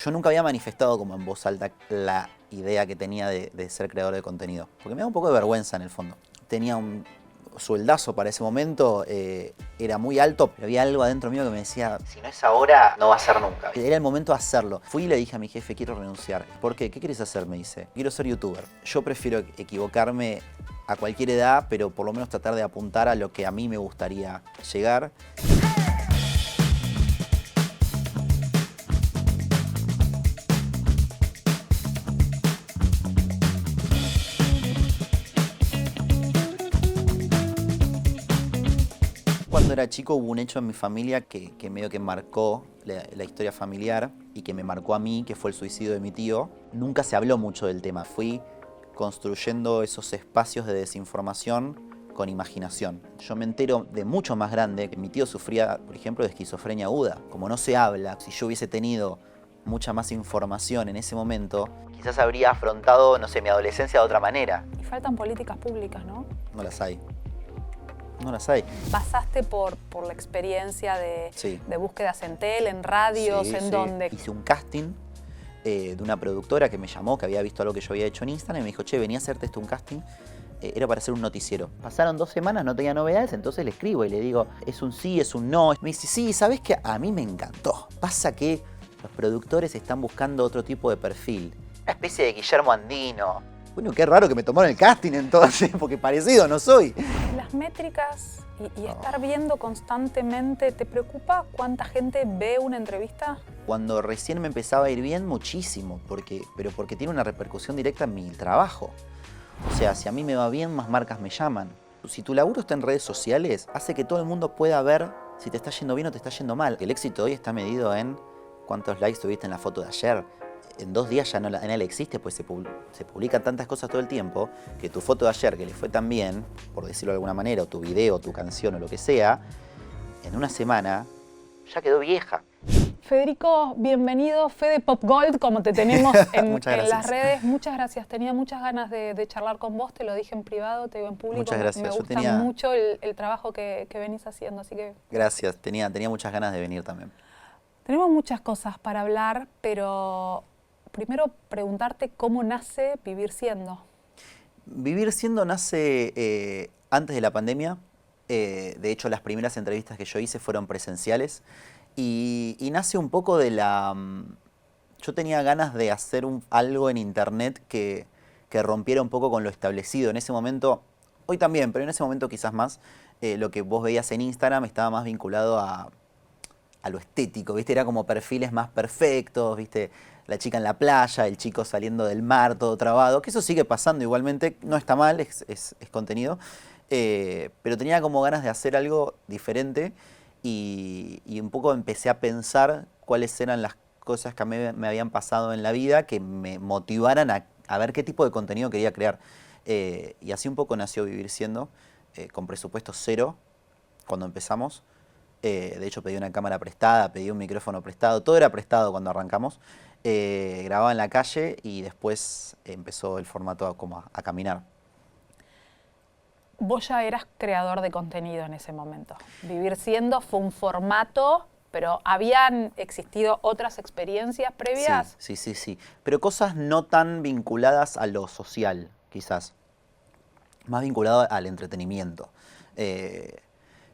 Yo nunca había manifestado como en voz alta la idea que tenía de ser creador de contenido, porque me da un poco de vergüenza en el fondo. Tenía un sueldazo para ese momento, era muy alto, pero había algo adentro mío que me decía, si no es ahora, no va a ser nunca. Era el momento de hacerlo. Fui y le dije a mi jefe, quiero renunciar. ¿Por qué? ¿Qué quieres hacer? Me dice, quiero ser youtuber. Yo prefiero equivocarme a cualquier edad, pero por lo menos tratar de apuntar a lo que a mí me gustaría llegar. Cuando era chico hubo un hecho en mi familia que medio que marcó la historia familiar y que me marcó a mí, que fue el suicidio de mi tío. Nunca se habló mucho del tema. Fui construyendo esos espacios de desinformación con imaginación. Yo me entero de mucho más grande que mi tío sufría, por ejemplo, de esquizofrenia aguda. Como no se habla, si yo hubiese tenido mucha más información en ese momento, quizás habría afrontado, no sé, mi adolescencia de otra manera. Y faltan políticas públicas, ¿no? No las hay. No las hay. ¿Pasaste por la experiencia de búsquedas en tele, en radios, Sí, en dónde? Hice un casting de una productora que me llamó, que había visto algo que yo había hecho en Instagram y me dijo, che, vení a hacerte un casting. Era para hacer un noticiero. Pasaron 2 semanas, no tenía novedades, entonces le escribo y le digo, es un sí, es un no. Me dice, sí, ¿sabés qué? A mí me encantó. Pasa que los productores están buscando otro tipo de perfil. Una especie de Guillermo Andino. Bueno, qué raro que me tomaron el casting entonces, porque parecido no soy. Las métricas y estar viendo constantemente, ¿te preocupa cuánta gente ve una entrevista? Cuando recién me empezaba a ir bien, muchísimo, pero porque tiene una repercusión directa en mi trabajo. O sea, si a mí me va bien, más marcas me llaman. Si tu laburo está en redes sociales, hace que todo el mundo pueda ver si te está yendo bien o te está yendo mal. El éxito hoy está medido en cuántos likes tuviste en la foto de ayer. En 2 días ya no existe, pues se publican tantas cosas todo el tiempo que tu foto de ayer, que le fue tan bien, por decirlo de alguna manera, o tu video, tu canción o lo que sea, en una semana ya quedó vieja. Federico, bienvenido, Fede Pop Gold, como te tenemos en las redes. Muchas gracias, tenía muchas ganas de charlar con vos, te lo dije en privado, te digo en público. Muchas gracias. Me gusta mucho el trabajo que venís haciendo, así que... Gracias, tenía muchas ganas de venir también. Tenemos muchas cosas para hablar, pero primero preguntarte cómo nace Vivir Siendo. Vivir Siendo nace antes de la pandemia. De hecho, las primeras entrevistas que yo hice fueron presenciales. Y nace un poco de la... Yo tenía ganas de hacer algo en internet que rompiera un poco con lo establecido. En ese momento, hoy también, pero en ese momento quizás más, lo que vos veías en Instagram estaba más vinculado a lo estético, ¿viste? Era como perfiles más perfectos, ¿viste? La chica en la playa, el chico saliendo del mar, todo trabado, que eso sigue pasando igualmente, no está mal, es contenido, pero tenía como ganas de hacer algo diferente y un poco empecé a pensar cuáles eran las cosas que a mí me habían pasado en la vida que me motivaran a ver qué tipo de contenido quería crear. Y así un poco nació Vivir Siendo, con presupuesto cero cuando empezamos. De hecho pedí una cámara prestada, pedí un micrófono prestado, todo era prestado cuando arrancamos. Grababa en la calle y después empezó el formato como a caminar. Vos ya eras creador de contenido en ese momento. Vivir Siendo fue un formato, pero ¿habían existido otras experiencias previas? Sí. Pero cosas no tan vinculadas a lo social, quizás. Más vinculado al entretenimiento.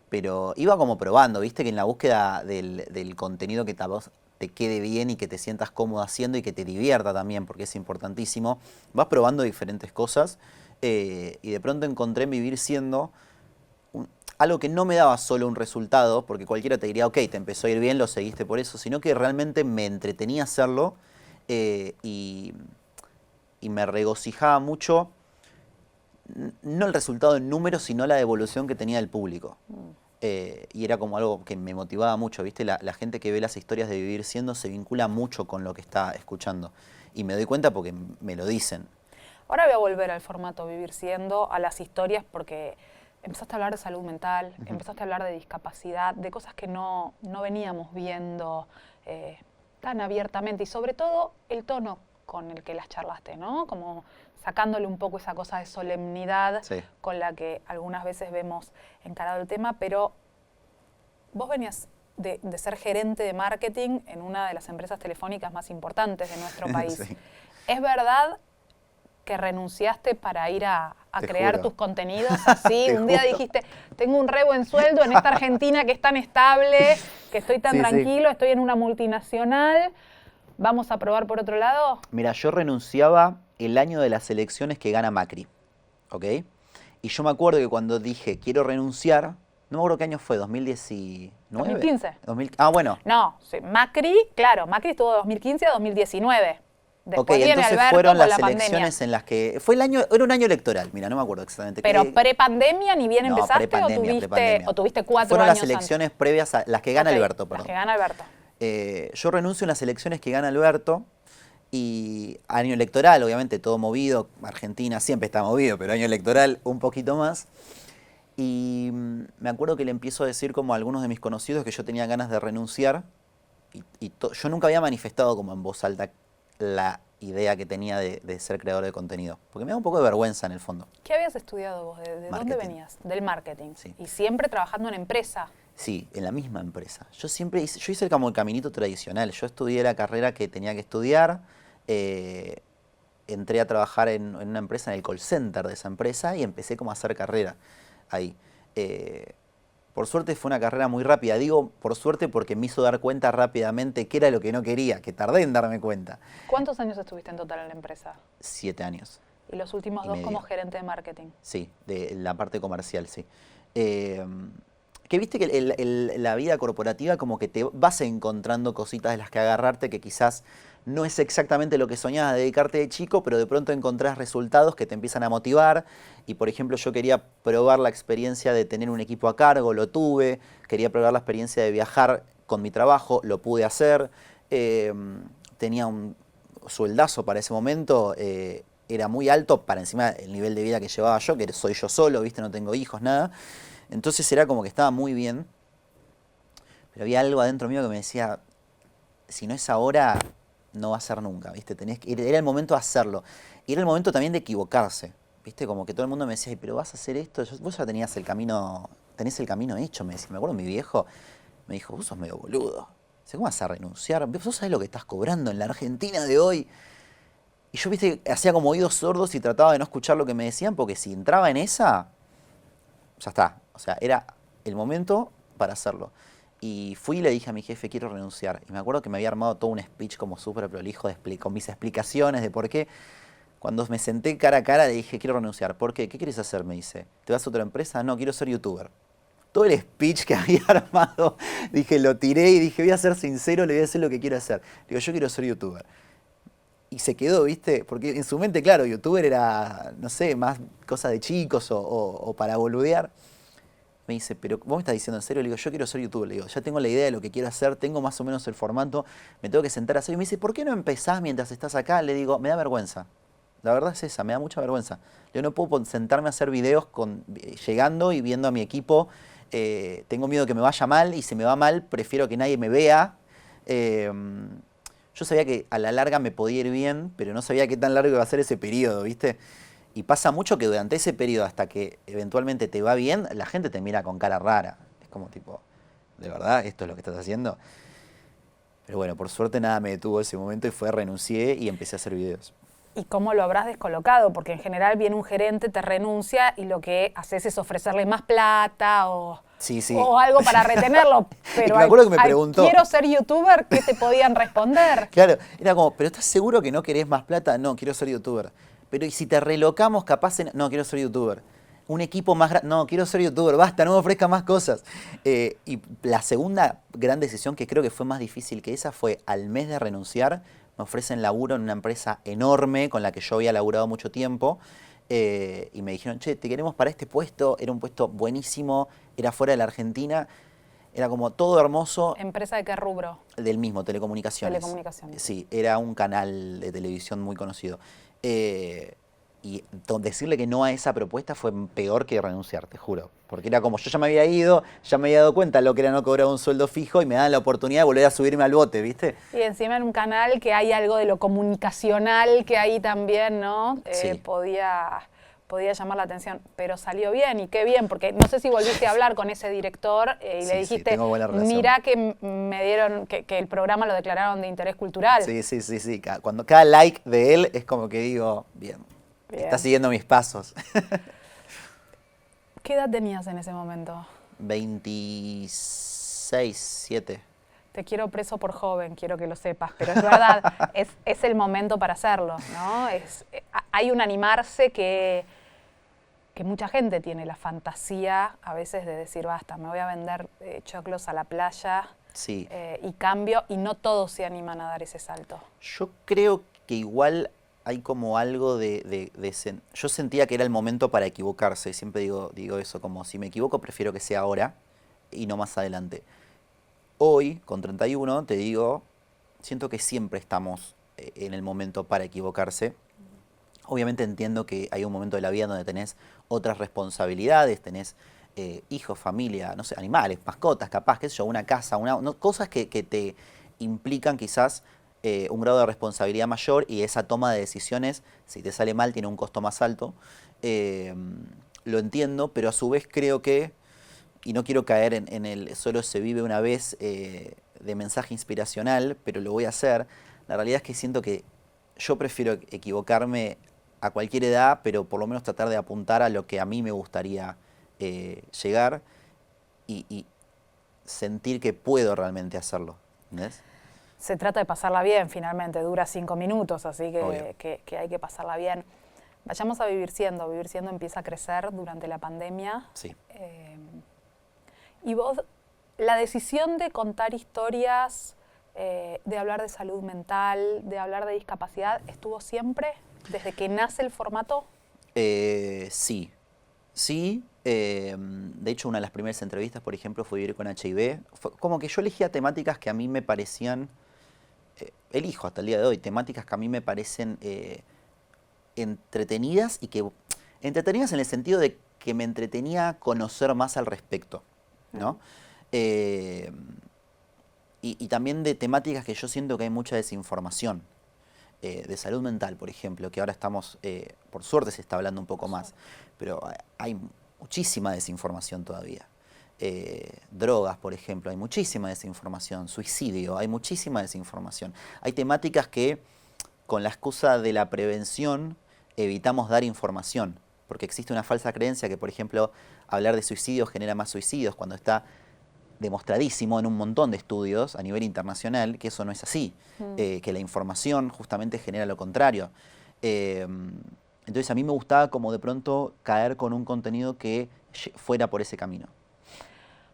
Pero iba como probando, viste que en la búsqueda del contenido que a vos te quede bien y que te sientas cómodo haciendo y que te divierta también, porque es importantísimo, vas probando diferentes cosas y de pronto encontré en Vivir Siendo algo que no me daba solo un resultado, porque cualquiera te diría, ok, te empezó a ir bien, lo seguiste por eso, sino que realmente me entretenía hacerlo y me regocijaba mucho, no el resultado en números, sino la devolución que tenía el público. Y era como algo que me motivaba mucho, ¿viste? La gente que ve las historias de Vivir Siendo se vincula mucho con lo que está escuchando. Y me doy cuenta porque me lo dicen. Ahora voy a volver al formato Vivir Siendo, a las historias, porque empezaste a hablar de salud mental, empezaste a hablar de discapacidad, de cosas que no veníamos viendo tan abiertamente. Y sobre todo el tono con el que las charlaste, ¿no? Como sacándole un poco esa cosa de solemnidad con la que algunas veces vemos encarado el tema, pero vos venías de ser gerente de marketing en una de las empresas telefónicas más importantes de nuestro país. Sí. ¿Es verdad que renunciaste para ir a Te crear juro. tus contenidos así? Te Un día juro. dijiste, tengo un re buen sueldo en esta Argentina que es tan estable, que estoy tan Sí, sí. tranquilo, estoy en una multinacional, ¿vamos a probar por otro lado? Mira, yo renunciaba el año de las elecciones que gana Macri, ¿ok? Y yo me acuerdo que cuando dije quiero renunciar, no me acuerdo qué año fue, ¿2019? 2015. Bueno. No, sí, Macri estuvo de 2015 a 2019. Después Ok, viene entonces Alberto fueron con las la pandemia. elecciones en las que... Era un año electoral, mira, no me acuerdo exactamente. Pero pre-pandemia ni bien No, empezaste prepandemia. o tuviste 4 Fueron años las elecciones previas a las que gana Ok, Alberto, las perdón. que gana Alberto. Yo renuncio en las elecciones que gana Alberto y año electoral, obviamente todo movido, Argentina siempre está movido, pero año electoral un poquito más. Y me acuerdo que le empiezo a decir como a algunos de mis conocidos que yo tenía ganas de renunciar yo nunca había manifestado como en voz alta la idea que tenía de ser creador de contenido, porque me da un poco de vergüenza en el fondo. ¿Qué habías estudiado vos? ¿De dónde Marketing. venías? Del marketing. Sí. Y siempre trabajando en empresa. Sí, en la misma empresa. Yo hice como el caminito tradicional. Yo estudié la carrera que tenía que estudiar, entré a trabajar en una empresa, en el call center de esa empresa, y empecé como a hacer carrera ahí. Por suerte fue una carrera muy rápida. Digo por suerte porque me hizo dar cuenta rápidamente qué era lo que no quería, que tardé en darme cuenta. ¿Cuántos años estuviste en total en la empresa? 7 años. Y los últimos Y 2 medio. como gerente de marketing. Sí, de la parte comercial, sí. Que viste que la vida corporativa como que te vas encontrando cositas de las que agarrarte que quizás no es exactamente lo que soñabas de dedicarte de chico, pero de pronto encontrás resultados que te empiezan a motivar. Y por ejemplo, yo quería probar la experiencia de tener un equipo a cargo, lo tuve. Quería probar la experiencia de viajar con mi trabajo, lo pude hacer. Tenía un sueldazo para ese momento, era muy alto para encima el nivel de vida que llevaba yo, que soy yo solo, viste, no tengo hijos, nada. Entonces era como que estaba muy bien, pero había algo adentro mío que me decía, si no es ahora, no va a ser nunca, ¿viste? Era el momento de hacerlo. Y era el momento también de equivocarse, ¿viste? Como que todo el mundo me decía, "Ay, pero vas a hacer esto, vos ya tenés el camino hecho", me decía. Me acuerdo mi viejo me dijo, vos sos medio boludo. Dice, ¿cómo vas a renunciar? ¿Vos sabés lo que estás cobrando en la Argentina de hoy? Y yo, viste, hacía como oídos sordos y trataba de no escuchar lo que me decían, porque si entraba en esa, ya está. O sea, era el momento para hacerlo. Y fui y le dije a mi jefe, quiero renunciar. Y me acuerdo que me había armado todo un speech como súper prolijo con mis explicaciones de por qué. Cuando me senté cara a cara le dije, quiero renunciar. ¿Por qué? ¿Qué quieres hacer? Me dice. ¿Te vas a otra empresa? No, quiero ser youtuber. Todo el speech que había armado, dije, lo tiré y dije, voy a ser sincero, le voy a decir lo que quiero hacer. Digo, yo quiero ser youtuber. Y se quedó, ¿viste? Porque en su mente, claro, youtuber era, no sé, más cosa de chicos o para boludear. Me dice, pero ¿vos me estás diciendo en serio? Le digo, yo quiero ser youtuber. Le digo, ya tengo la idea de lo que quiero hacer, tengo más o menos el formato, me tengo que sentar a hacer. Y me dice, ¿por qué no empezás mientras estás acá? Le digo, me da vergüenza. La verdad es esa, me da mucha vergüenza. Yo no puedo sentarme a hacer videos llegando y viendo a mi equipo. Tengo miedo que me vaya mal y si me va mal, prefiero que nadie me vea. Yo sabía que a la larga me podía ir bien, pero no sabía qué tan largo iba a ser ese periodo, ¿viste? Y pasa mucho que durante ese periodo, hasta que eventualmente te va bien, la gente te mira con cara rara. Es como tipo, ¿de verdad esto es lo que estás haciendo? Pero bueno, por suerte nada me detuvo ese momento y renuncié y empecé a hacer videos. ¿Y cómo lo habrás descolocado? Porque en general viene un gerente, te renuncia y lo que haces es ofrecerle más plata o, Sí, sí. o algo para retenerlo. Pero me acuerdo que me preguntó. quiero ser youtuber, ¿qué te podían responder? Claro, era como, ¿pero estás seguro que no querés más plata? No, quiero ser youtuber. Pero ¿y si te relocamos capaz no, quiero ser youtuber. Un equipo más grande, no, quiero ser youtuber, basta, no me ofrezca más cosas. Y la segunda gran decisión que creo que fue más difícil que esa fue al mes de renunciar, me ofrecen laburo en una empresa enorme con la que yo había laburado mucho tiempo. Y me dijeron, che, te queremos para este puesto. Era un puesto buenísimo, era fuera de la Argentina. Era como todo hermoso. ¿Empresa de qué rubro? Del mismo, telecomunicaciones. Telecomunicaciones. Sí, era un canal de televisión muy conocido. Y decirle que no a esa propuesta fue peor que renunciar, te juro. Porque era como, yo ya me había ido, ya me había dado cuenta lo que era no cobrar un sueldo fijo y me daban la oportunidad de volver a subirme al bote, ¿viste? Y encima en un canal que hay algo de lo comunicacional que ahí también, ¿no? Sí. Podía podía llamar la atención, pero salió bien y qué bien, porque no sé si volviste a hablar con ese director y Sí, le dijiste, tengo buena relación. mirá que me dieron, que el programa lo declararon de interés cultural. Sí. Cuando cada like de él es como que digo, bien, está siguiendo mis pasos. ¿Qué edad tenías en ese momento? 26, 7. Te quiero preso por joven, quiero que lo sepas, pero es verdad, es el momento para hacerlo, ¿no? Hay un animarse que mucha gente tiene la fantasía a veces de decir, basta, me voy a vender choclos a la playa Sí. Y cambio, y no todos se animan a dar ese salto. Yo creo que igual hay como algo yo sentía que era el momento para equivocarse, siempre digo eso, como si me equivoco prefiero que sea ahora y no más adelante. Hoy, con 31, te digo, siento que siempre estamos en el momento para equivocarse. Obviamente entiendo que hay un momento de la vida donde tenés otras responsabilidades, tenés hijos, familia, no sé, animales, mascotas, capaz, qué sé yo, una casa, cosas que te implican quizás un grado de responsabilidad mayor y esa toma de decisiones, si te sale mal, tiene un costo más alto. Lo entiendo, pero a su vez creo que, y no quiero caer en el solo se vive una vez de mensaje inspiracional, pero lo voy a hacer. La realidad es que siento que yo prefiero equivocarme a cualquier edad, pero por lo menos tratar de apuntar a lo que a mí me gustaría llegar y sentir que puedo realmente hacerlo. ¿Entendés? Se trata de pasarla bien, finalmente, dura 5 minutos, así Obvio. que hay que pasarla bien. Vayamos a Vivir Siendo. Vivir Siendo empieza a crecer durante la pandemia. Sí. Y vos, la decisión de contar historias, de hablar de salud mental, de hablar de discapacidad, ¿estuvo siempre desde que nace el formato? Sí. De hecho, una de las primeras entrevistas, por ejemplo, fue Vivir con HIV. Fue como que yo elegía temáticas que a mí me parecían, elijo hasta el día de hoy, temáticas que a mí me parecen entretenidas y que, entretenidas en el sentido de que me entretenía conocer más al respecto, ¿no? Y también de temáticas que yo siento que hay mucha desinformación. De salud mental, por ejemplo, que ahora estamos, por suerte se está hablando un poco más, pero hay muchísima desinformación todavía. Drogas, por ejemplo, hay muchísima desinformación. Suicidio, hay muchísima desinformación. Hay temáticas que, con la excusa de la prevención, evitamos dar información, porque existe una falsa creencia que, por ejemplo, hablar de suicidios genera más suicidios, cuando está demostradísimo en un montón de estudios a nivel internacional que eso no es así, que la información justamente genera lo contrario. Entonces a mí me gustaba como de pronto caer con un contenido que fuera por ese camino.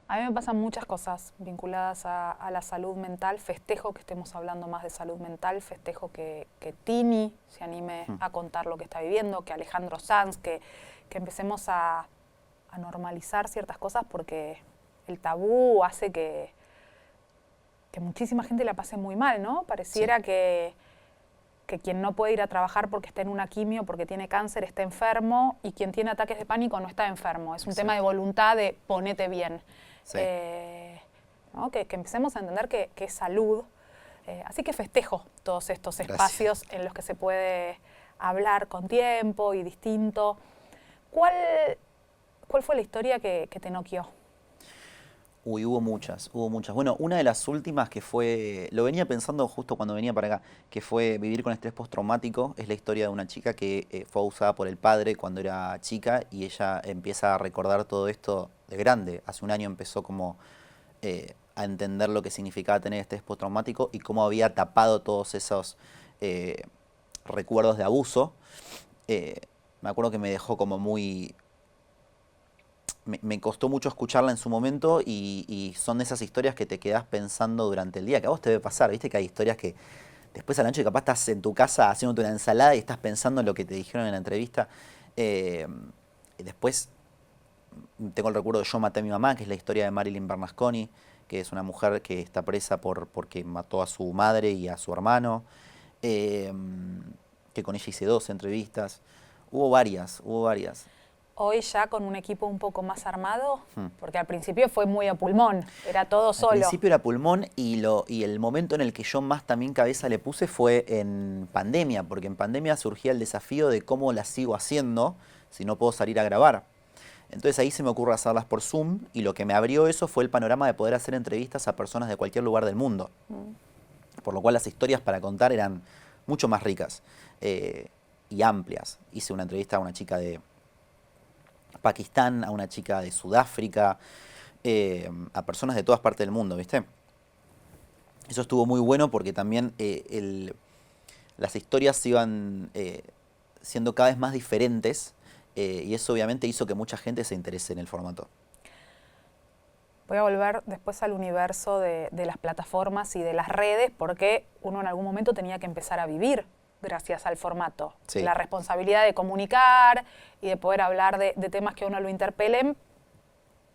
A mí me pasan muchas cosas vinculadas a la salud mental. Festejo que estemos hablando más de salud mental, festejo que Tini se anime a contar lo que está viviendo, que Alejandro Sanz, que empecemos a normalizar ciertas cosas, porque el tabú hace que muchísima gente la pase muy mal, ¿no? Pareciera Sí. que quien no puede ir a trabajar porque está en una quimio, porque tiene cáncer, está enfermo, y quien tiene ataques de pánico no está enfermo. Es un tema de voluntad, de ponete bien. Sí. ¿No? Que empecemos a entender que es salud. Así que festejo todos estos espacios en los que se puede hablar con tiempo y distinto. ¿Cuál fue la historia que te noqueó? Uy, hubo muchas. Bueno, una de las últimas que fue, lo venía pensando justo cuando venía para acá, que fue Vivir con estrés postraumático. Es la historia de una chica que fue abusada por el padre cuando era chica y ella empieza a recordar todo esto de grande. Hace un año empezó como a entender lo que significaba tener estrés postraumático y cómo había tapado todos esos recuerdos de abuso. Me acuerdo que me dejó como muy... Me costó mucho escucharla en su momento y son de esas historias que te quedás pensando durante el día, que a vos te debe pasar, viste que hay historias que después a la noche capaz estás en tu casa haciéndote una ensalada y estás pensando en lo que te dijeron en la entrevista. Y después tengo el recuerdo de Yo maté a mi mamá, que es la historia de Marilyn Bernasconi, que es una mujer que está presa porque mató a su madre y a su hermano, que con ella hice 2 entrevistas. Hubo varias. Hoy ya con un equipo un poco más armado, Hmm. porque al principio fue muy a pulmón, era todo Al solo. principio era pulmón y el momento en el que yo más también cabeza le puse fue en pandemia, porque en pandemia surgía el desafío de cómo las sigo haciendo si no puedo salir a grabar. Entonces ahí se me ocurre hacerlas por Zoom y lo que me abrió eso fue el panorama de poder hacer entrevistas a personas de cualquier lugar del mundo. Por lo cual las historias para contar eran mucho más ricas y amplias. Hice una entrevista a una chica de Pakistán, a una chica de Sudáfrica, a personas de todas partes del mundo, ¿viste? Eso estuvo muy bueno porque también las historias iban siendo cada vez más diferentes y eso obviamente hizo que mucha gente se interese en el formato. Voy a volver después al universo de las plataformas y de las redes, porque uno en algún momento tenía que empezar a vivir gracias al formato. Sí. La responsabilidad de comunicar y de poder hablar de temas que a uno lo interpelen,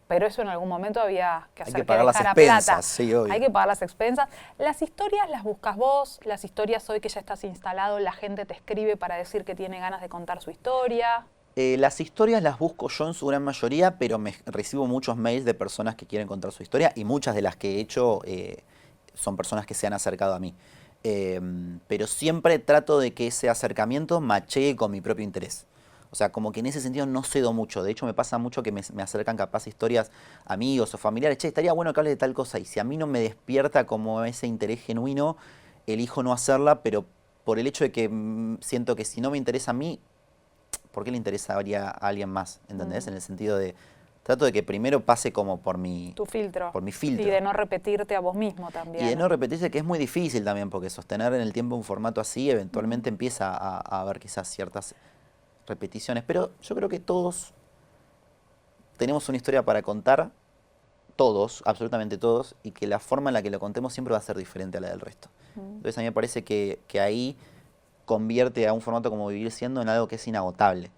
pero eso en algún momento había que Hay hacer que pagar las dejar a expensas, plata. sí, obvio. Hay que pagar las expensas. Las historias las buscas vos, las historias hoy que ya estás instalado, la gente te escribe para decir que tiene ganas de contar su historia. Las historias las busco yo en su gran mayoría, pero recibo muchos mails de personas que quieren contar su historia y muchas de las que he hecho son personas que se han acercado a mí. Pero siempre trato de que ese acercamiento machee con mi propio interés. O sea, como que en ese sentido no cedo mucho. De hecho, me pasa mucho que me acercan capaz historias amigos o familiares. Che, estaría bueno que hables de tal cosa. Y si a mí no me despierta como ese interés genuino, elijo no hacerla, pero por el hecho de que siento que si no me interesa a mí, ¿por qué le interesaría a alguien más? ¿Entendés? En el sentido de, trato de que primero pase como por mi filtro. Por mi filtro. Y de no repetirte a vos mismo también. Y de no repetirse, que es muy difícil también, porque sostener en el tiempo un formato así eventualmente empieza a haber quizás ciertas repeticiones. Pero yo creo que todos tenemos una historia para contar, todos, absolutamente todos, y que la forma en la que lo contemos siempre va a ser diferente a la del resto. Entonces a mí me parece que ahí convierte a un formato como Vivir Siendo en algo que es inagotable.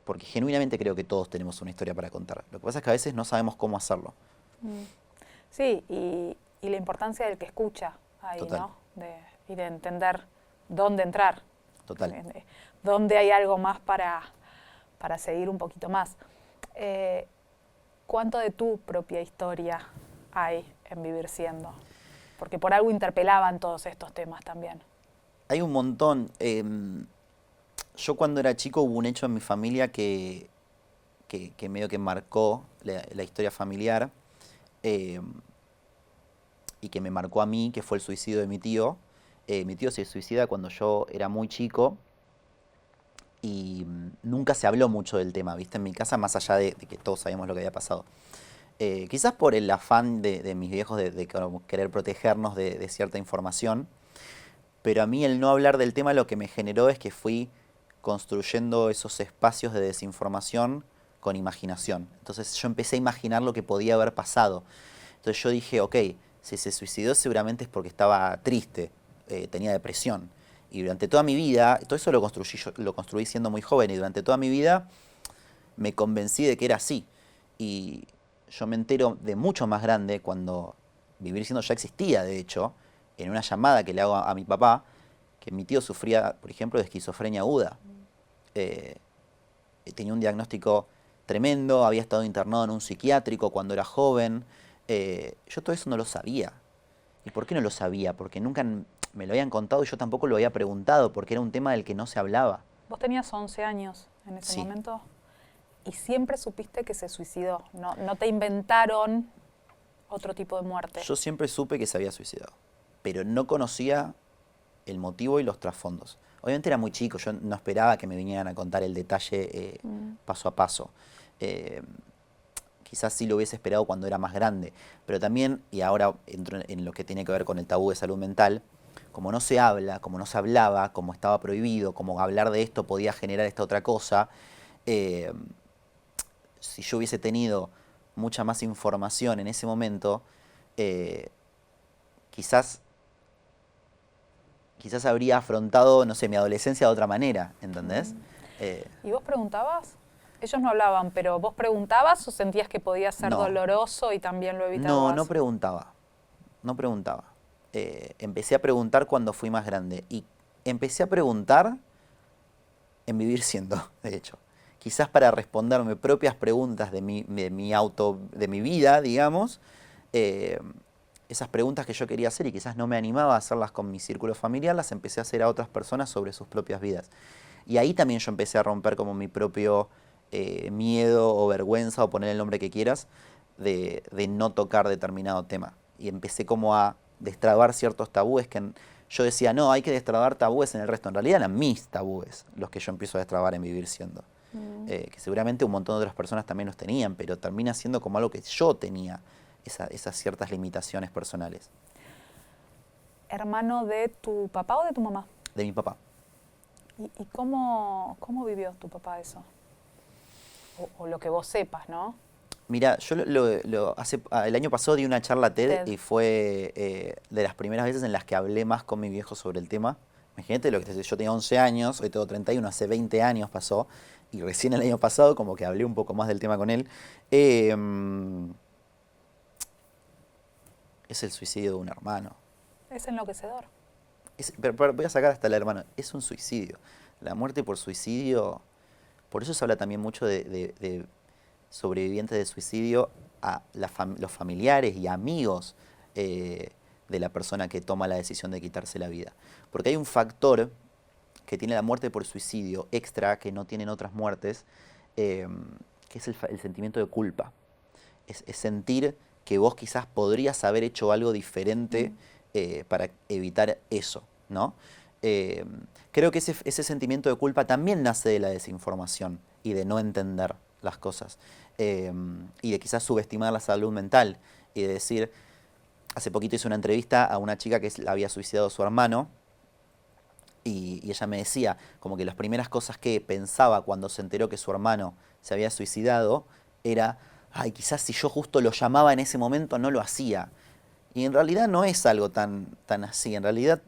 Porque genuinamente creo que todos tenemos una historia para contar. Lo que pasa es que a veces no sabemos cómo hacerlo. Sí, y la importancia del que escucha ahí, Total. ¿no? Y de entender dónde entrar. Total. Dónde hay algo más para seguir un poquito más. ¿Cuánto de tu propia historia hay en Vivir Siendo? Porque por algo interpelaban todos estos temas también. Hay un montón. Yo cuando era chico hubo un hecho en mi familia que medio que marcó la historia familiar y que me marcó a mí, que fue el suicidio de mi tío. Mi tío se suicida cuando yo era muy chico y nunca se habló mucho del tema, ¿viste? En mi casa, más allá de que todos sabíamos lo que había pasado. Quizás por el afán de mis viejos de querer protegernos de cierta información, pero a mí el no hablar del tema lo que me generó es que fui construyendo esos espacios de desinformación con imaginación. Entonces yo empecé a imaginar lo que podía haber pasado. Entonces yo dije, ok, si se suicidó seguramente es porque estaba triste, tenía depresión. Y durante toda mi vida, todo eso lo construí siendo muy joven, y durante toda mi vida me convencí de que era así. Y yo me entero de mucho más grande cuando Vivir Siendo ya existía, de hecho, en una llamada que le hago a mi papá, que mi tío sufría, por ejemplo, de esquizofrenia aguda. Tenía un diagnóstico tremendo, había estado internado en un psiquiátrico cuando era joven. Yo todo eso no lo sabía. ¿Y por qué no lo sabía? Porque nunca me lo habían contado y yo tampoco lo había preguntado, porque era un tema del que no se hablaba. Vos tenías 11 años en ese Sí. momento y siempre supiste que se suicidó. No te inventaron otro tipo de muerte. Yo siempre supe que se había suicidado, pero no conocía el motivo y los trasfondos. Obviamente era muy chico, yo no esperaba que me vinieran a contar el detalle paso a paso. Quizás sí lo hubiese esperado cuando era más grande, pero también, y ahora entro en lo que tiene que ver con el tabú de salud mental, como no se habla, como no se hablaba, como estaba prohibido, como hablar de esto podía generar esta otra cosa, si yo hubiese tenido mucha más información en ese momento, quizás habría afrontado, no sé, mi adolescencia de otra manera, ¿entendés? ¿Y vos preguntabas? Ellos no hablaban, pero ¿vos preguntabas o sentías que podía ser No. doloroso y también lo evitabas? No preguntaba, no preguntaba. Empecé a preguntar cuando fui más grande y empecé a preguntar en Vivir Siendo, de hecho, quizás para responderme propias preguntas de mi vida, digamos, esas preguntas que yo quería hacer y quizás no me animaba a hacerlas con mi círculo familiar, las empecé a hacer a otras personas sobre sus propias vidas. Y ahí también yo empecé a romper como mi propio miedo o vergüenza, o poner el nombre que quieras, de no tocar determinado tema. Y empecé como a destrabar ciertos tabúes que yo decía, no, hay que destrabar tabúes en el resto. En realidad eran mis tabúes los que yo empiezo a destrabar en Vivir Siendo. Que seguramente un montón de otras personas también los tenían, pero termina siendo como algo que yo tenía, esas ciertas limitaciones personales. ¿Hermano de tu papá o de tu mamá? De mi papá. ¿Y cómo vivió tu papá eso? O lo que vos sepas, ¿no? Mira, yo el año pasado di una charla TED y fue de las primeras veces en las que hablé más con mi viejo sobre el tema. Imagínate, yo tenía 11 años, hoy tengo 31, hace 20 años pasó, y recién el año pasado como que hablé un poco más del tema con él. Es el suicidio de un hermano. Es enloquecedor. Pero voy a sacar hasta el hermano. Es un suicidio. La muerte por suicidio, por eso se habla también mucho de sobrevivientes de suicidio a los familiares y amigos de la persona que toma la decisión de quitarse la vida. Porque hay un factor que tiene la muerte por suicidio extra que no tienen otras muertes, que es el sentimiento de culpa. Es sentir que vos quizás podrías haber hecho algo diferente para evitar eso, ¿no? Creo que ese sentimiento de culpa también nace de la desinformación y de no entender las cosas. Y de quizás subestimar la salud mental y de decir, hace poquito hice una entrevista a una chica que había suicidado a su hermano y ella me decía como que las primeras cosas que pensaba cuando se enteró que su hermano se había suicidado era, ay, quizás si yo justo lo llamaba en ese momento no lo hacía. Y en realidad no es algo tan así. En realidad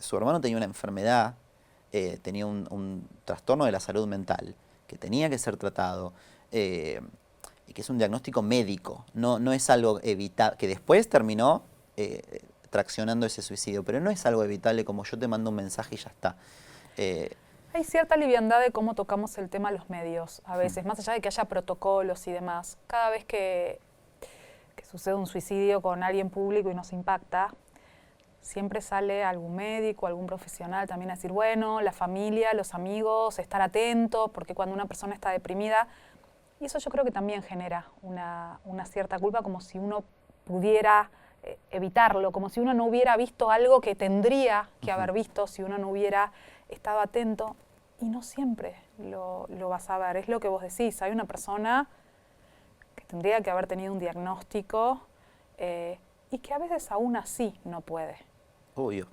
su hermano tenía una enfermedad, tenía un trastorno de la salud mental que tenía que ser tratado. Y que es un diagnóstico médico, no es algo evitable, que después terminó traccionando ese suicidio, pero no es algo evitable como yo te mando un mensaje y ya está. Hay cierta liviandad de cómo tocamos el tema a los medios, a veces, más allá de que haya protocolos y demás. Cada vez que sucede un suicidio con alguien público y nos impacta, siempre sale algún médico, algún profesional también a decir, bueno, la familia, los amigos, estar atentos, porque cuando una persona está deprimida, y eso yo creo que también genera una cierta culpa, como si uno pudiera evitarlo, como si uno no hubiera visto algo que tendría que haber visto, si uno no hubiera estado atento. Y no siempre lo vas a ver. Es lo que vos decís, hay una persona que tendría que haber tenido un diagnóstico y que a veces aún así no puede. Obvio.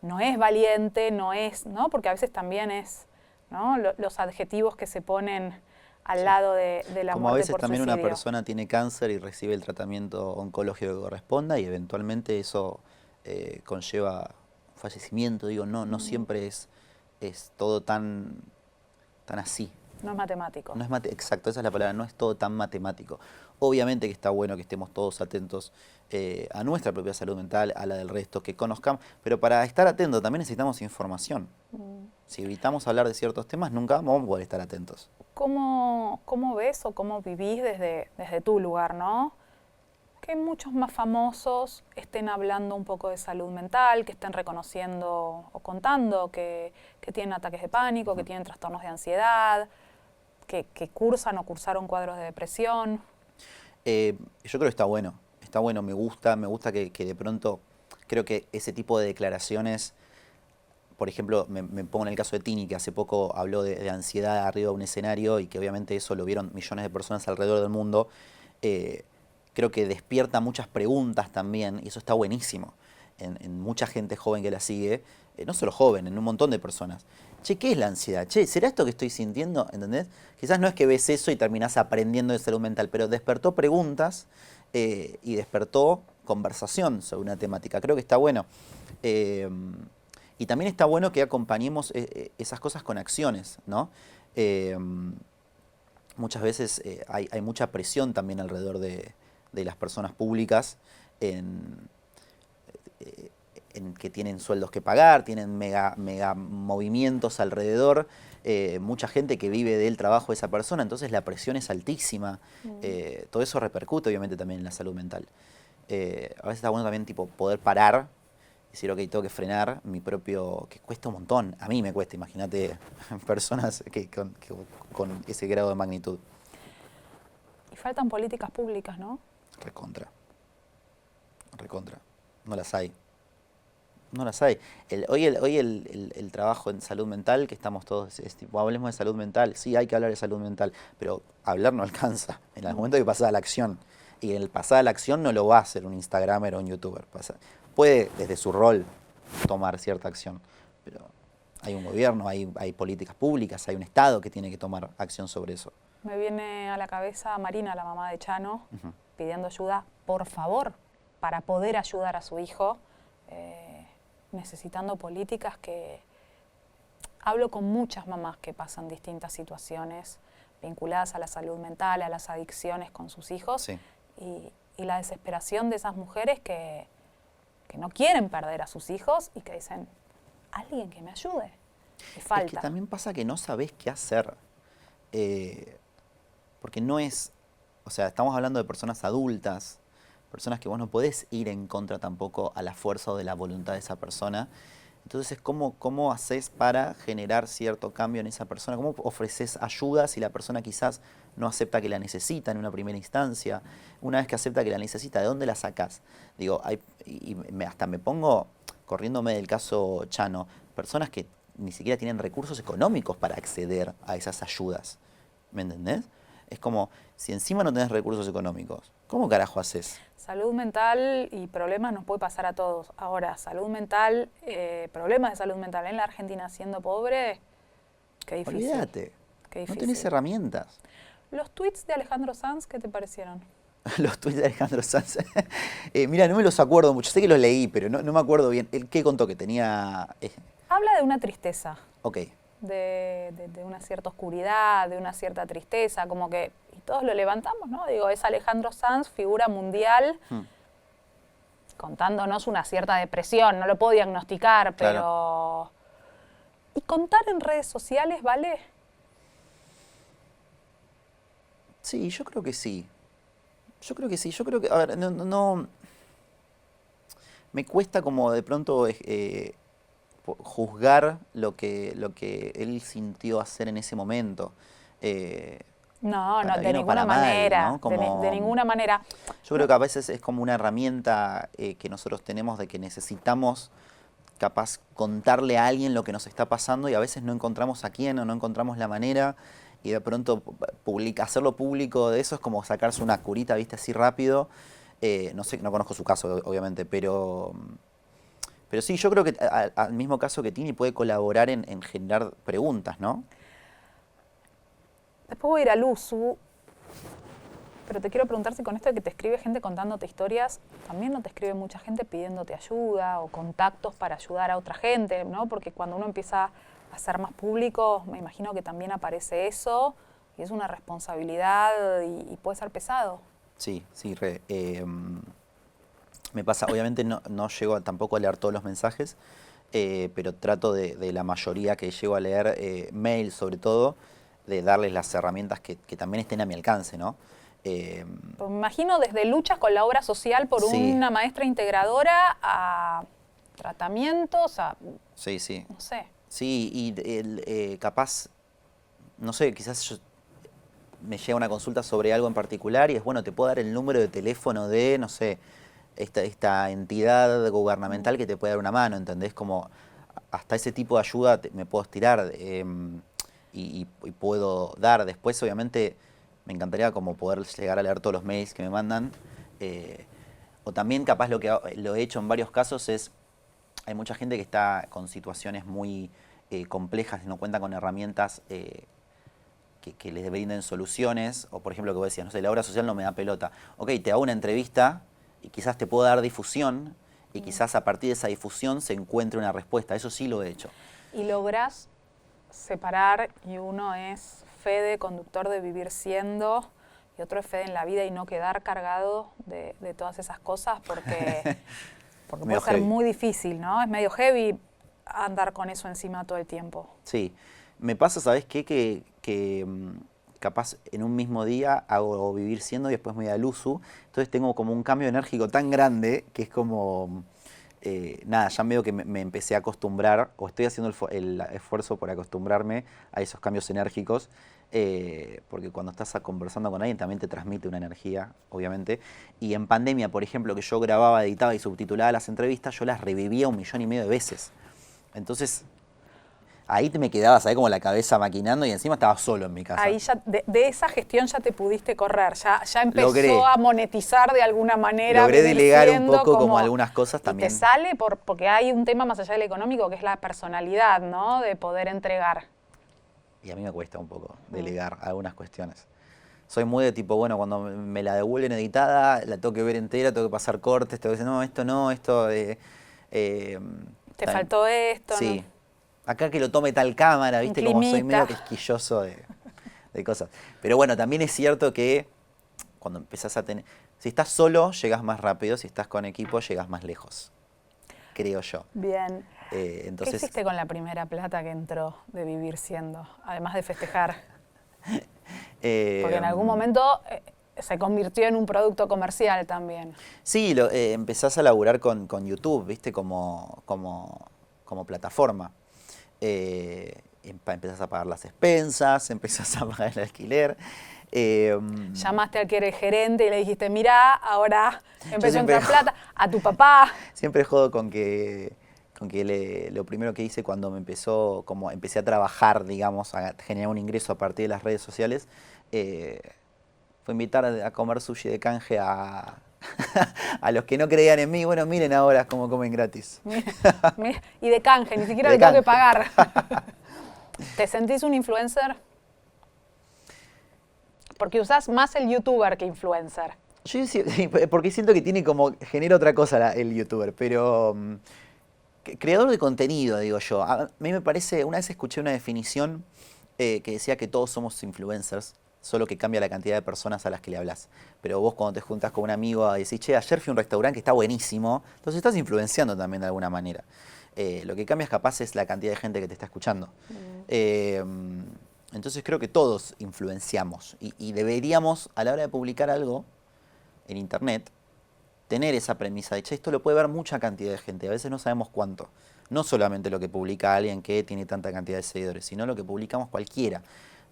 No es valiente, no es, ¿no? Porque a veces también es, ¿no? Los adjetivos que se ponen al lado de la como muerte a veces por también suicidio. una persona tiene cáncer y recibe el tratamiento oncológico que corresponda y eventualmente eso conlleva fallecimiento. Digo, no siempre es todo tan así. No es matemático. No es exacto, esa es la palabra, no es todo tan matemático. Obviamente que está bueno que estemos todos atentos a nuestra propia salud mental, a la del resto, que conozcamos, pero para estar atentos también necesitamos información. Si evitamos hablar de ciertos temas, nunca vamos a poder estar atentos. ¿Cómo ves o cómo vivís desde tu lugar, ¿no? Que muchos más famosos estén hablando un poco de salud mental, que estén reconociendo o contando que tienen ataques de pánico, que tienen trastornos de ansiedad, que cursan o cursaron cuadros de depresión. Yo creo que está bueno, me gusta que de pronto, creo que ese tipo de declaraciones, por ejemplo, me pongo en el caso de Tini, que hace poco habló de ansiedad arriba de un escenario y que obviamente eso lo vieron millones de personas alrededor del mundo. Creo que despierta muchas preguntas también y eso está buenísimo en mucha gente joven que la sigue, no solo joven, en un montón de personas. Che, ¿qué es la ansiedad? Che, ¿será esto que estoy sintiendo? ¿Entendés? Quizás no es que ves eso y terminás aprendiendo de salud mental, pero despertó preguntas y despertó conversación sobre una temática. Creo que está bueno. Y también está bueno que acompañemos esas cosas con acciones, ¿no? Muchas veces hay mucha presión también alrededor de las personas públicas en que tienen sueldos que pagar, tienen mega movimientos alrededor mucha gente que vive del trabajo de esa persona, entonces la presión es altísima. Todo eso repercute obviamente también en la salud mental. A veces está bueno también tipo poder parar y decir, ok, tengo que frenar mi propio, que cuesta un montón, a mí me cuesta, imagínate personas con ese grado de magnitud. Y faltan políticas públicas, ¿no? Recontra, no las hay. No las hay. Hoy el trabajo en salud mental, que estamos todos, es tipo, hablemos de salud mental, sí hay que hablar de salud mental, pero hablar no alcanza. En el momento hay que pasar a la acción. Y en el pasar a la acción no lo va a hacer un Instagramer o un YouTuber. Puede desde su rol tomar cierta acción, pero hay un gobierno, hay políticas públicas, hay un Estado que tiene que tomar acción sobre eso. Me viene a la cabeza Marina, la mamá de Chano, pidiendo ayuda, por favor, para poder ayudar a su hijo. Necesitando políticas que... Hablo con muchas mamás que pasan distintas situaciones vinculadas a la salud mental, a las adicciones con sus hijos, Sí. y la desesperación de esas mujeres que no quieren perder a sus hijos y que dicen, alguien que me ayude, me falta. Es que también pasa que no sabés qué hacer, porque no es, o sea, estamos hablando de personas adultas, personas que vos no podés ir en contra tampoco a la fuerza o de la voluntad de esa persona. Entonces, ¿cómo haces para generar cierto cambio en esa persona? ¿Cómo ofreces ayuda si la persona quizás no acepta que la necesita en una primera instancia? Una vez que acepta que la necesita, ¿de dónde la sacás? Digo, hasta me pongo, corriéndome del caso Chano, personas que ni siquiera tienen recursos económicos para acceder a esas ayudas. ¿Me entendés? Es como, si encima no tenés recursos económicos, ¿cómo carajo haces? Salud mental y problemas nos puede pasar a todos. Ahora, salud mental, problemas de salud mental en la Argentina siendo pobre, qué difícil. Olvídate, Qué no difícil. tenés herramientas. ¿Los tweets de Alejandro Sanz qué te parecieron? Los tweets de Alejandro Sanz. Mira, no me los acuerdo mucho, sé que los leí, pero no me acuerdo bien. ¿El qué contó que tenía? Habla de una tristeza. Ok. De una cierta oscuridad, de una cierta tristeza, como que, y todos lo levantamos, ¿no? Digo, es Alejandro Sanz, figura mundial, contándonos una cierta depresión, no lo puedo diagnosticar, pero... Claro. ¿Y contar en redes sociales vale? Sí, yo creo que sí. Yo creo que sí, yo creo que, a ver, no me cuesta como de pronto juzgar lo que él sintió hacer en ese momento. No, Para de bien o ninguna para mal, manera, ¿no? Como, de ninguna manera. yo creo que a veces es como una herramienta que nosotros tenemos de que necesitamos capaz contarle a alguien lo que nos está pasando y a veces no encontramos a quién o no encontramos la manera y de pronto hacerlo público de eso es como sacarse una curita, viste, así rápido. No sé, no conozco su caso, obviamente, pero sí, yo creo que al mismo caso que Tini puede colaborar en generar preguntas, ¿no? Después voy a ir a Luzu, pero te quiero preguntar si con esto de que te escribe gente contándote historias, también no te escribe mucha gente pidiéndote ayuda o contactos para ayudar a otra gente, ¿no? Porque cuando uno empieza a ser más público, me imagino que también aparece eso y es una responsabilidad y puede ser pesado. Sí, me pasa, obviamente no llego tampoco a leer todos los mensajes, pero trato de la mayoría que llego a leer, mail sobre todo, de darles las herramientas que también estén a mi alcance, ¿no? Pues me imagino desde luchas con la obra social por Sí. una maestra integradora a tratamientos, a... Sí. no sé. Sí, y capaz, no sé, quizás me llega una consulta sobre algo en particular y es, bueno, te puedo dar el número de teléfono de, no sé, esta entidad gubernamental que te puede dar una mano, ¿entendés? Como hasta ese tipo de ayuda me puedo estirar y puedo dar. Después, obviamente, me encantaría como poder llegar a leer todos los mails que me mandan. O también, capaz, lo he hecho en varios casos es, hay mucha gente que está con situaciones muy complejas y no cuenta con herramientas que les brinden soluciones. O, por ejemplo, lo que vos decías, no sé, la obra social no me da pelota. Ok, te hago una entrevista y quizás te puedo dar difusión y quizás a partir de esa difusión se encuentre una respuesta. Eso sí lo he hecho. Y lográs separar, y uno es Fede, conductor de Vivir Siendo, y otro es Fede en la vida y no quedar cargado de todas esas cosas porque puede ser heavy. muy difícil, ¿no? Es medio heavy andar con eso encima todo el tiempo. Sí, Me pasa, ¿sabes qué? Capaz en un mismo día hago Vivir Siendo y después me voy a Luzu. Entonces tengo como un cambio enérgico tan grande que es como... nada, ya veo que me empecé a acostumbrar, o estoy haciendo el esfuerzo por acostumbrarme a esos cambios enérgicos, porque cuando estás conversando con alguien también te transmite una energía, obviamente. Y en pandemia, por ejemplo, que yo grababa, editaba y subtitulaba las entrevistas, yo las revivía 1,5 millones de veces. Entonces, ahí te me quedabas ahí como la cabeza maquinando y encima estaba solo en mi casa. Ahí ya, de esa gestión ya te pudiste correr, ya empezó Logré. a monetizar de alguna manera. Logré Vivir delegar un siendo poco como algunas cosas y también. te sale porque hay un tema más allá del económico que es la personalidad, ¿no? De poder entregar. Y a mí me cuesta un poco delegar algunas cuestiones. Soy muy de tipo, bueno, cuando me la devuelven editada, la tengo que ver entera, tengo que pasar cortes, tengo que decir, no, esto... Te faltó esto, sí. ¿no? Acá que lo tome tal cámara, ¿viste? Como soy medio Climita. quisquilloso de cosas. Pero bueno, también es cierto que cuando empezás a tener... Si estás solo, llegas más rápido, si estás con equipo, llegas más lejos, creo yo. Bien. Entonces, ¿Qué hiciste con la primera plata que entró de Vivir Siendo? Además de festejar. Porque en algún momento se convirtió en un producto comercial también. Sí, empezás a laburar con YouTube, ¿viste? Como plataforma. Empezás a pagar las expensas, empezás a pagar el alquiler. Llamaste al que era el gerente y le dijiste, mirá, ahora empezó a siempre entrar plata. A tu papá. Siempre jodo con que lo primero que hice cuando como empecé a trabajar, digamos, a generar un ingreso a partir de las redes sociales, fue invitar a comer sushi de canje a los que no creían en mí. Bueno, miren ahora cómo comen gratis. Mira, y de canje, ni siquiera De le tengo que canje. pagar. ¿Te sentís un influencer? Porque usás más el youtuber que influencer. Yo sí, porque siento que genera otra cosa el youtuber, pero creador de contenido, digo yo. A mí me parece, una vez escuché una definición que decía que todos somos influencers, solo que cambia la cantidad de personas a las que le hablas. Pero vos cuando te juntas con un amigo a decir, che, ayer fui a un restaurante que está buenísimo, entonces estás influenciando también de alguna manera. Lo que cambia capaz es la cantidad de gente que te está escuchando. Entonces creo que todos influenciamos y deberíamos, a la hora de publicar algo en internet, tener esa premisa de, che, esto lo puede ver mucha cantidad de gente, a veces no sabemos cuánto. No solamente lo que publica alguien que tiene tanta cantidad de seguidores, sino lo que publicamos cualquiera.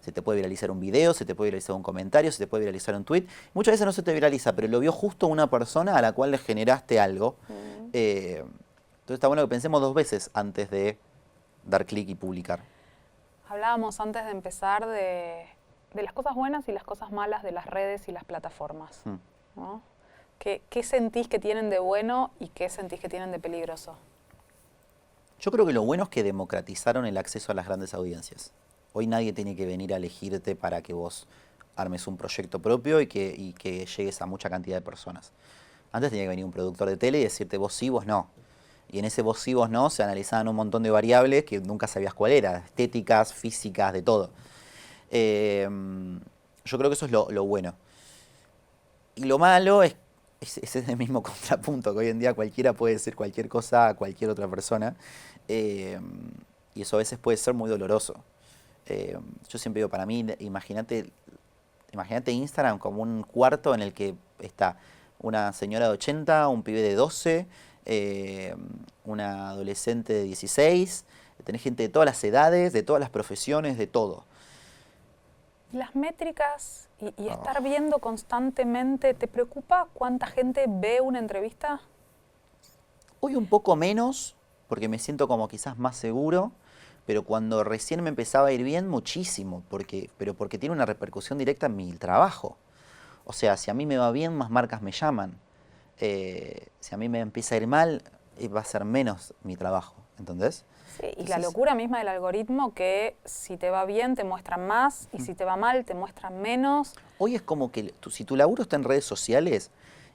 Se te puede viralizar un video, se te puede viralizar un comentario, se te puede viralizar un tweet. Muchas veces no se te viraliza, pero lo vio justo una persona a la cual le generaste algo. Entonces está bueno que pensemos 2 veces antes de dar clic y publicar. Hablábamos antes de empezar de las cosas buenas y las cosas malas de las redes y las plataformas, ¿no? ¿Qué sentís que tienen de bueno y qué sentís que tienen de peligroso? Yo creo que lo bueno es que democratizaron el acceso a las grandes audiencias. Hoy nadie tiene que venir a elegirte para que vos armes un proyecto propio y que llegues a mucha cantidad de personas. Antes tenía que venir un productor de tele y decirte vos sí, vos no. Y en ese vos sí, vos no se analizaban un montón de variables que nunca sabías cuál era, estéticas, físicas, de todo. Yo creo que eso es lo bueno. Y lo malo es el mismo contrapunto, que hoy en día cualquiera puede decir cualquier cosa a cualquier otra persona. Y eso a veces puede ser muy doloroso. Yo siempre digo, para mí, imagínate Instagram como un cuarto en el que está una señora de 80, un pibe de 12, una adolescente de 16, tenés gente de todas las edades, de todas las profesiones, de todo. Las métricas y estar viendo constantemente, ¿te preocupa cuánta gente ve una entrevista? Hoy un poco menos, porque me siento como quizás más seguro, pero cuando recién me empezaba a ir bien, muchísimo, pero porque tiene una repercusión directa en mi trabajo. O sea, si a mí me va bien, más marcas me llaman. Si a mí me empieza a ir mal, va a ser menos mi trabajo, ¿entendés? Sí, y la locura misma del algoritmo que si te va bien te muestran más y si te va mal te muestran menos. Hoy es como que si tu laburo está en redes sociales,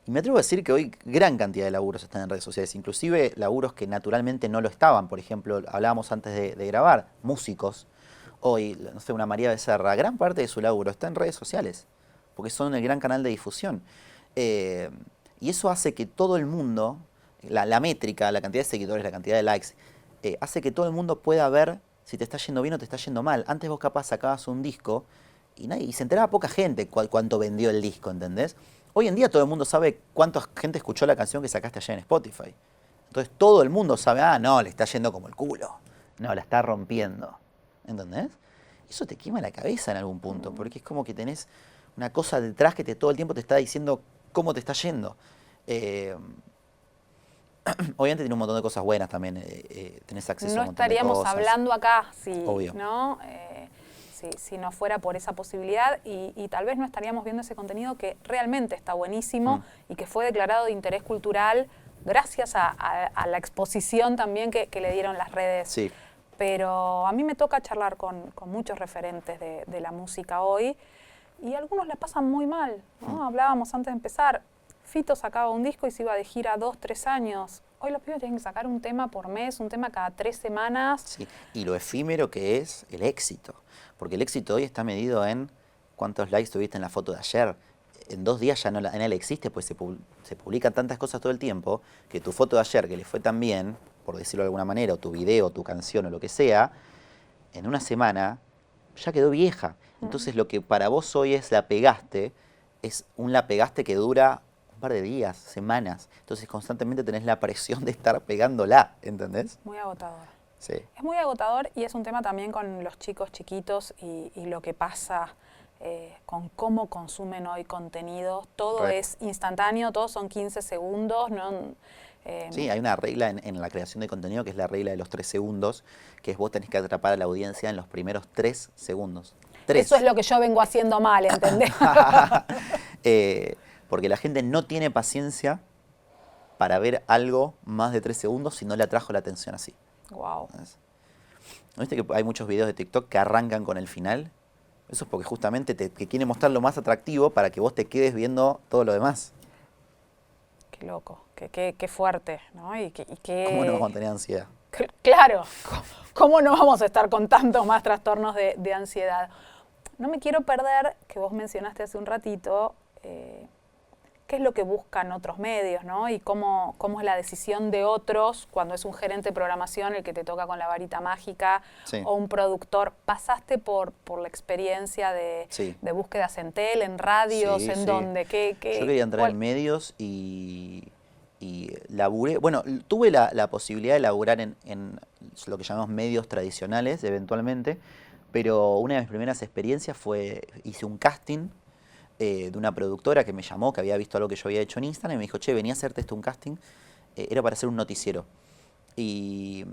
y me atrevo a decir que hoy gran cantidad de laburos están en redes sociales, inclusive laburos que naturalmente no lo estaban. Por ejemplo, hablábamos antes de grabar, músicos. Hoy, no sé, una María Becerra, gran parte de su laburo está en redes sociales, porque son el gran canal de difusión. Y eso hace que todo el mundo, la métrica, la cantidad de seguidores, la cantidad de likes, hace que todo el mundo pueda ver si te está yendo bien o te está yendo mal. Antes vos capaz sacabas un disco y se enteraba poca gente cuánto vendió el disco, ¿entendés? Hoy en día todo el mundo sabe cuánta gente escuchó la canción que sacaste allá en Spotify. Entonces todo el mundo sabe, no, le está yendo como el culo. No, la está rompiendo. ¿Entendés? Eso te quema la cabeza en algún punto, porque es como que tenés una cosa detrás que todo el tiempo te está diciendo cómo te está yendo. Obviamente tiene un montón de cosas buenas también, tenés acceso a un montón de cosas. No estaríamos hablando acá Obvio. si no fuera por esa posibilidad y tal vez no estaríamos viendo ese contenido que realmente está buenísimo y que fue declarado de interés cultural gracias a la exposición también que le dieron las redes. Sí. Pero a mí me toca charlar con muchos referentes de la música hoy y algunos la pasan muy mal, ¿no? Hablábamos antes de empezar, Fito sacaba un disco y se iba de gira 2, 3 años. Hoy los pibes tienen que sacar un tema por mes, un tema cada 3 semanas. Sí, y lo efímero que es el éxito. Porque el éxito hoy está medido en cuántos likes tuviste en la foto de ayer. En 2 días ya no la existe, pues se publican tantas cosas todo el tiempo que tu foto de ayer, que le fue tan bien, por decirlo de alguna manera, o tu video, tu canción o lo que sea, en una semana ya quedó vieja. Entonces lo que para vos hoy es la pegaste, es un la pegaste que dura un par de días, semanas. Entonces constantemente tenés la presión de estar pegándola, ¿entendés? Muy agotador. Sí. Es muy agotador y es un tema también con los chicos chiquitos y lo que pasa con cómo consumen hoy contenido. Todo es instantáneo, todos son 15 segundos, ¿no? Sí, hay una regla en la creación de contenido que es la regla de los 3 segundos, que es vos tenés que atrapar a la audiencia en los primeros 3 segundos. 3. Eso es lo que yo vengo haciendo mal, ¿entendés? Porque la gente no tiene paciencia para ver algo más de 3 segundos si no le atrajo la atención así. Wow. ¿No viste que hay muchos videos de TikTok que arrancan con el final? Eso es porque justamente te quiere mostrar lo más atractivo para que vos te quedes viendo todo lo demás. Qué loco, qué fuerte, ¿no? ¿Cómo no vamos a tener ansiedad? Claro, ¿cómo no vamos a estar con tantos más trastornos de ansiedad? No me quiero perder, que vos mencionaste hace un ratito, qué es lo que buscan otros medios, ¿no? Y cómo es la decisión de otros cuando es un gerente de programación el que te toca con la varita mágica, sí, o un productor. ¿Pasaste por la experiencia de búsquedas en tele, en radios, sí, en sí. dónde? Yo quería entrar en medios y laburé, bueno, tuve la posibilidad de laburar en lo que llamamos medios tradicionales eventualmente, pero una de mis primeras experiencias hice un casting de una productora que me llamó, que había visto algo que yo había hecho en Instagram y me dijo, che, vení a hacerte un casting, era para hacer un noticiero. Y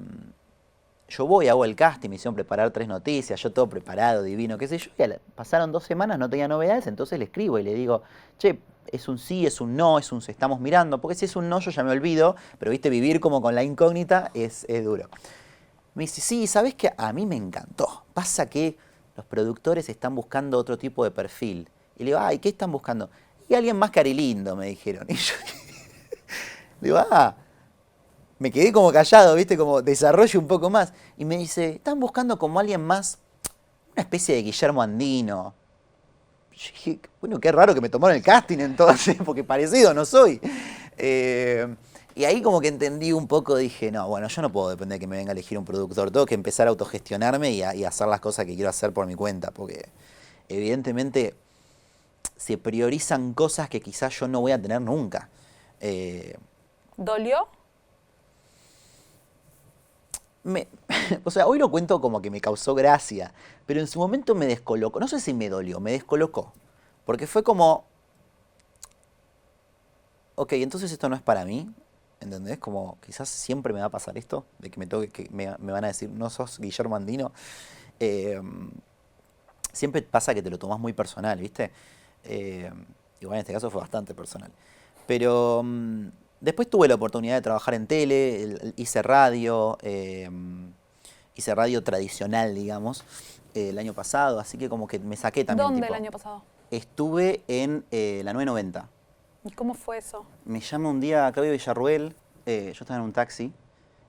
yo hago el casting, me hicieron preparar 3 noticias, yo todo preparado, divino, qué sé yo, y pasaron 2 semanas, no tenía novedades, entonces le escribo y le digo, che, es un sí, es un no, es un se estamos mirando, porque si es un no yo ya me olvido, pero viste, vivir como con la incógnita es duro. Me dice, sí, ¿sabés qué? A mí me encantó, pasa que los productores están buscando otro tipo de perfil. Y le digo, ay, ¿qué están buscando? Y alguien más carilindo, me dijeron. Y yo digo, me quedé como callado, ¿viste? Como desarrollo un poco más. Y me dice, están buscando como alguien más, una especie de Guillermo Andino. Yo dije, bueno, qué raro que me tomaron el casting entonces, porque parecido no soy. Y ahí como que entendí un poco, dije, no, bueno, yo no puedo depender de que me venga a elegir un productor. Tengo que empezar a autogestionarme y hacer las cosas que quiero hacer por mi cuenta, porque evidentemente se priorizan cosas que quizás yo no voy a tener nunca. ¿Dolió? O sea, hoy lo cuento como que me causó gracia, pero en su momento me descolocó. No sé si me dolió, me descolocó. Porque fue como, ok, entonces esto no es para mí, ¿entendés? Como quizás siempre me va a pasar esto, de que me van a decir, no sos Guillermo Andino. Siempre pasa que te lo tomás muy personal, ¿viste? Igual en este caso fue bastante personal. Pero después tuve la oportunidad de trabajar en tele, hice radio tradicional, digamos, el año pasado, así que como que me saqué también. ¿Dónde el año pasado? Estuve en la 990. ¿Y cómo fue eso? Me llama un día Claudio Villarruel, yo estaba en un taxi,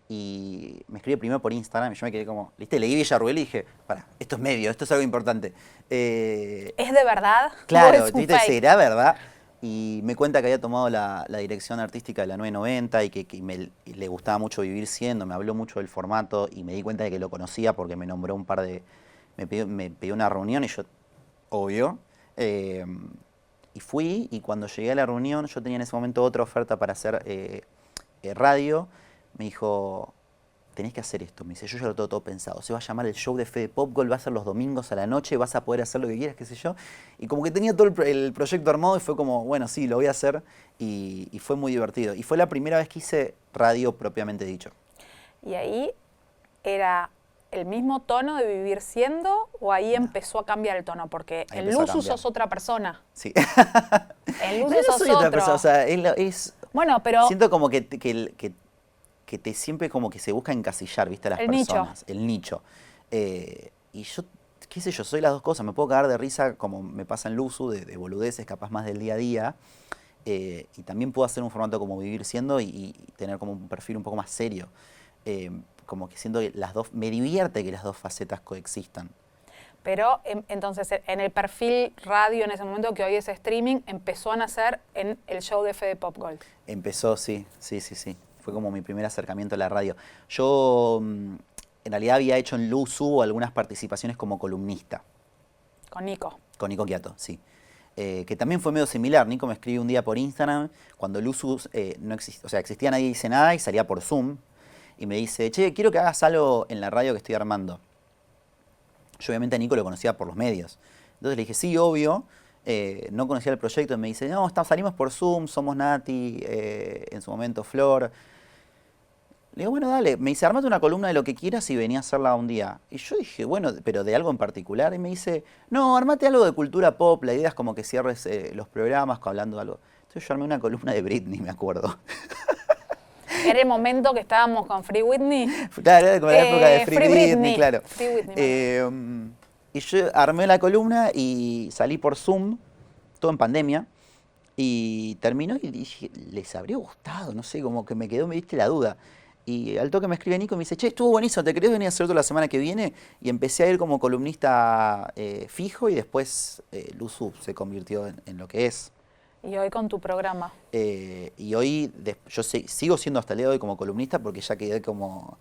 y me escribe primero por Instagram y yo me quedé como, ¿viste? Leí Villarruel y dije, pará, esto es medio, esto es algo importante. ¿Es de verdad? Claro, ¿O es un ¿viste? fake? ¿Será verdad? y me cuenta que había tomado la dirección artística de la 990 y y le gustaba mucho Vivir Siendo, me habló mucho del formato y me di cuenta de que lo conocía porque me nombró me pidió una reunión y yo, obvio, y fui y cuando llegué a la reunión yo tenía en ese momento otra oferta para hacer radio, me dijo, tenés que hacer esto, me dice, yo ya lo tengo todo pensado, se va a llamar el show de Fede Popgold, va a ser los domingos a la noche, vas a poder hacer lo que quieras, qué sé yo, y como que tenía todo el proyecto armado y fue como, bueno, sí, lo voy a hacer, y fue muy divertido, y fue la primera vez que hice radio propiamente dicho. ¿Y ahí era el mismo tono de Vivir Siendo o ahí empezó a cambiar el tono? Porque Ahí en empezó a Luzu cambiar. sos otra persona. Sí. En Luzu No, no sos soy otra otro. persona, o sea, Bueno, pero siento como que te siempre como que se busca encasillar, ¿viste? A las El nicho. personas, el nicho. Y yo, qué sé yo, soy las dos cosas. Me puedo cagar de risa como me pasa en Luzu, de boludeces, capaz más del día a día. Y también puedo hacer un formato como Vivir Siendo y tener como un perfil un poco más serio. Como que siento que me divierte que las dos facetas coexistan. Pero entonces en el perfil radio en ese momento que hoy es streaming empezó a nacer en el show de Fede Popgold. Empezó, sí. Fue como mi primer acercamiento a la radio. Yo en realidad había hecho en Luzu algunas participaciones como columnista. Con Nico. Con Nico Quiato, sí. Que también fue medio similar. Nico me escribe un día por Instagram, cuando Luzu no existía, o sea, existía Nadie Dice Nada y salía por Zoom. Y me dice, che, quiero que hagas algo en la radio que estoy armando. Yo obviamente a Nico lo conocía por los medios. Entonces le dije, sí, obvio. No conocía el proyecto y me dice, no, salimos por Zoom, somos Nati, en su momento Flor. Le digo, bueno, dale. Me dice, armate una columna de lo que quieras y vení a hacerla un día. Y yo dije, bueno, pero de algo en particular. Y me dice, no, armate algo de cultura pop. La idea es como que cierres los programas hablando de algo. Entonces yo armé una columna de Britney, me acuerdo. Era el momento que estábamos con Free Whitney. Claro, era como la época de Free Britney, claro. Free Whitney. Y yo armé la columna y salí por Zoom, todo en pandemia. Y terminó y dije, les habría gustado, no sé, como que me diste la duda. Y al toque me escribe Nico y me dice, che, estuvo buenísimo, ¿te querés venir a hacer otro la semana que viene? Y empecé a ir como columnista fijo y después Luzu se convirtió en lo que es. Y hoy con tu programa. Y hoy yo sigo siendo hasta el día de hoy como columnista porque ya quedé como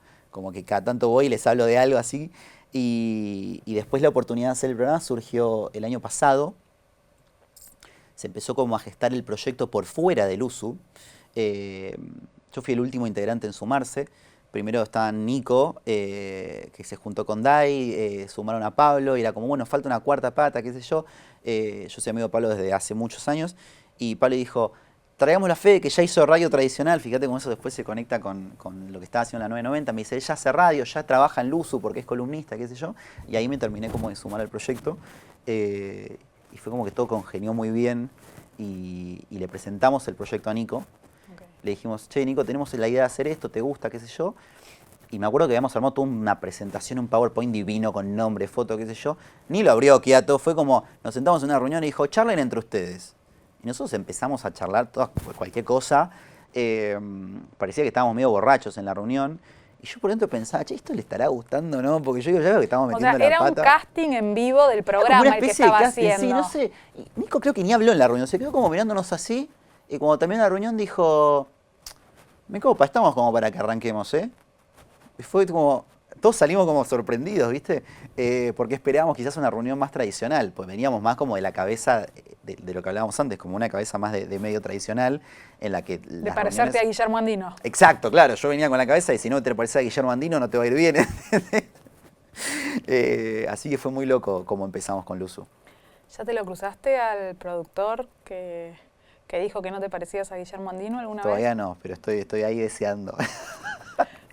que cada tanto voy y les hablo de algo así. Y después la oportunidad de hacer el programa surgió el año pasado. Se empezó como a gestar el proyecto por fuera del Luzu. Yo fui el último integrante en sumarse. Primero estaba Nico, que se juntó con Dai, sumaron a Pablo y era como, bueno, falta una cuarta pata, qué sé yo. Yo soy amigo de Pablo desde hace muchos años. Y Pablo dijo, traigamos la Fede, que ya hizo radio tradicional. Fíjate cómo eso después se conecta con lo que estaba haciendo en la 990. Me dice, ella hace radio, ya trabaja en Luzu porque es columnista, qué sé yo. Y ahí me terminé como de sumar al proyecto. Y fue como que todo congenió muy bien. Y le presentamos el proyecto a Nico. Okay. Le dijimos, che, Nico, tenemos la idea de hacer esto, ¿te gusta, qué sé yo? Y me acuerdo que habíamos armado toda una presentación, un PowerPoint divino con nombre, foto, qué sé yo. Ni lo abrió Quiato, fue como, nos sentamos en una reunión y dijo, charlen entre ustedes. Y nosotros empezamos a charlar cualquier cosa. Parecía que estábamos medio borrachos en la reunión. Y yo por dentro pensaba, che, ¿esto le estará gustando o no? Porque yo digo, ya veo que estamos metiendo la pata. Era un casting en vivo del programa el que estaba haciendo. Sí, no sé. Y Nico creo que ni habló en la reunión. Se quedó como mirándonos así. Y cuando terminó la reunión dijo, me copa, estamos como para que arranquemos, ¿eh? Y fue como, todos salimos como sorprendidos, ¿viste? Porque esperábamos quizás una reunión más tradicional, pues veníamos más como de la cabeza de lo que hablábamos antes, como una cabeza más de medio tradicional, en la que... De parecerte a Guillermo Andino. Exacto, claro, yo venía con la cabeza y si no te pareces a Guillermo Andino no te va a ir bien. Así que fue muy loco como empezamos con Luzu. ¿Ya te lo cruzaste al productor que dijo que no te parecías a Guillermo Andino alguna vez? Todavía no, pero estoy ahí deseando.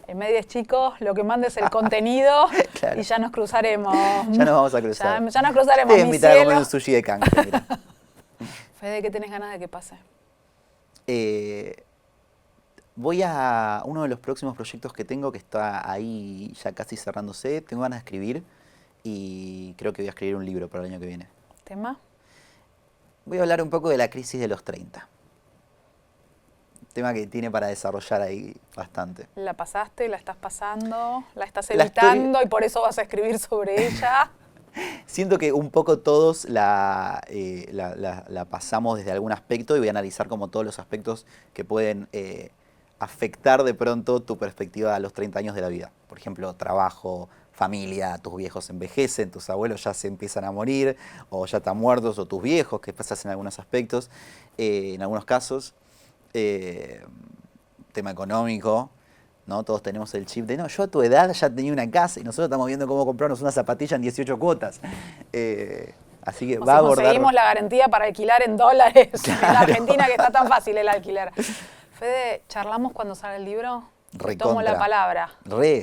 En medios chicos, lo que mandes el contenido claro. Y ya nos cruzaremos. Ya nos vamos a cruzar. Ya nos cruzaremos, te voy a invitar a comer un sushi de canje, mira. Fede, ¿qué tenés ganas de que pase? Voy a uno de los próximos proyectos que tengo, que está ahí ya casi cerrándose. Tengo ganas de escribir y creo que voy a escribir un libro para el año que viene. ¿Tema? Voy a hablar un poco de la crisis de los 30. Tema que tiene para desarrollar ahí bastante. ¿La pasaste? ¿La estás pasando? ¿La estás evitando y por eso vas a escribir sobre ella? Siento que un poco todos la pasamos desde algún aspecto y voy a analizar como todos los aspectos que pueden afectar de pronto tu perspectiva a los 30 años de la vida. Por ejemplo, trabajo, familia, tus viejos envejecen, tus abuelos ya se empiezan a morir, o ya están muertos, o tus viejos, que pasas en algunos aspectos, en algunos casos. Tema económico, ¿no? Todos tenemos el chip de, no, yo a tu edad ya tenía una casa y nosotros estamos viendo cómo comprarnos una zapatilla en 18 cuotas. Así que va a abordar... Conseguimos la garantía para alquilar en dólares Claro. en Argentina, que está tan fácil el alquiler. Fede, ¿charlamos cuando salga el libro? Te tomo la Recontra. palabra.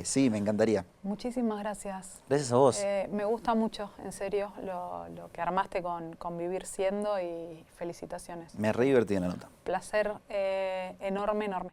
Sí, me encantaría. Muchísimas gracias. Gracias a vos. Me gusta mucho, en serio, lo que armaste con Vivir Siendo y felicitaciones. Me re divertí en la nota. Placer enorme, enorme.